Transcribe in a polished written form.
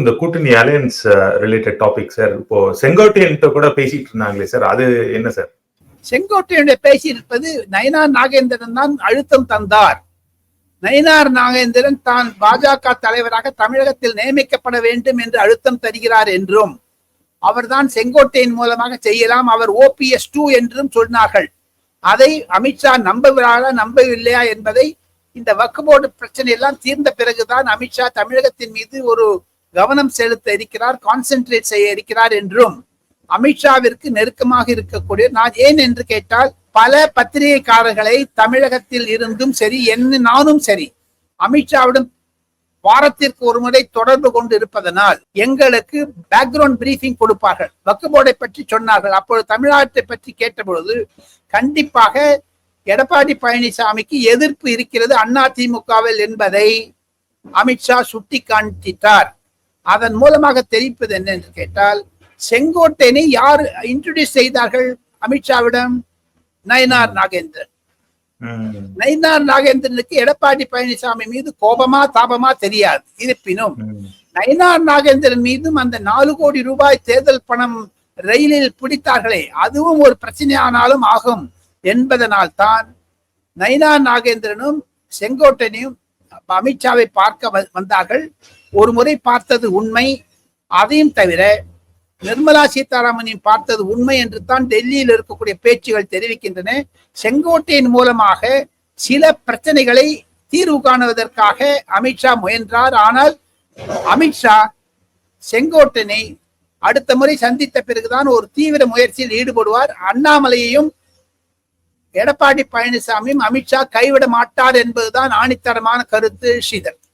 இந்த கூட்டணி alliance related topic sir. இப்போ செங்கோட்டையன் கூட பேசிட்டு இருந்தாங்களே சார், அது என்ன சார்? செங்கோட்டையனுடைய பேசியிருப்பது நயினார் நாகேந்திரன் தான் அழுத்தம் தந்தார். நயினார் நாகேந்திரன் தான் பாஜக தலைவராக தமிழகத்தில் நியமிக்கப்பட வேண்டும் என்று அழுத்தம் தருகிறார் என்றும், அவர்தான் செங்கோட்டையின் மூலமாக செய்யலாம், அவர் OPS 2 என்றும் சொன்னார்கள். அதை அமித்ஷா நம்புகிறாரா நம்பவில்லையா என்பதை இந்த வக்ஃப் போர்டு பிரச்சனை எல்லாம் தீர்ந்த பிறகுதான் அமித்ஷா தமிழகத்தின் மீது ஒரு கவனம் செலுத்த இருக்கிறார், கான்சென்ட்ரேட் செய்ய இருக்கிறார் என்றும், அமித்ஷாவிற்கு நெருக்கமாக இருக்கக்கூடிய, நான் ஏன் என்று கேட்டால் பல பத்திரிகைக்காரர்களை தமிழகத்தில் இருந்தும் சரி நானும் சரி அமித்ஷாவிடம் வாரத்திற்கு ஒரு முறை தொடர்பு கொண்டு இருப்பதனால் எங்களுக்கு பேக்ரவுண்ட் பிரீஃபிங் கொடுப்பார்கள். வக்ஃப் போர்டை பற்றி சொன்னார்கள். அப்பொழுது தமிழ்நாட்டை பற்றி கேட்டபொழுது கண்டிப்பாக எடப்பாடி பழனிசாமிக்கு எதிர்ப்பு இருக்கிறது அதிமுகவில் என்பதை அமித்ஷா சுட்டி காண்பித்தார். அதன் மூலமாக தெரிவிப்பது என்ன என்று கேட்டால், செங்கோட்டையனை யார் இன்ட்ரோடியூஸ் செய்தார்கள் அமித்ஷாவிடம்? நயினார் நாகேந்திரன். நயினார் நாகேந்திரனுக்கு எடப்பாடி பழனிசாமி மீது கோபமா தாபமா தெரியாது. இருப்பினும் நயினார் நாகேந்திரன் மீதும் அந்த 4 கோடி ரூபாய் தேர்தல் பணம் ரயிலில் பிடித்தார்களே, அதுவும் ஒரு பிரச்சனையானாலும் ஆகும் என்பதனால் தான் நயினார் நாகேந்திரனும் செங்கோட்டையனையும் அமித்ஷாவை பார்க்க வந்தார்கள். ஒரு முறை பார்த்தது உண்மை. அதையும் தவிர நிர்மலா சீதாராமனையும் பார்த்தது உண்மை என்று தான் டெல்லியில் இருக்கக்கூடிய பேச்சுகள் தெரிவிக்கின்றன. செங்கோட்டையின் மூலமாக சில பிரச்சனைகளை தீர்வு காணுவதற்காக அமித்ஷா முயன்றார். ஆனால் அமித்ஷா செங்கோட்டையனை அடுத்த முறை சந்தித்த பிறகுதான் ஒரு தீவிர முயற்சியில் ஈடுபடுவார். அண்ணாமலையையும் எடப்பாடி பழனிசாமியும் அமித்ஷா கைவிட மாட்டார் என்பதுதான் ஆணித்தரமான கருத்து. ஸ்ரீதர்.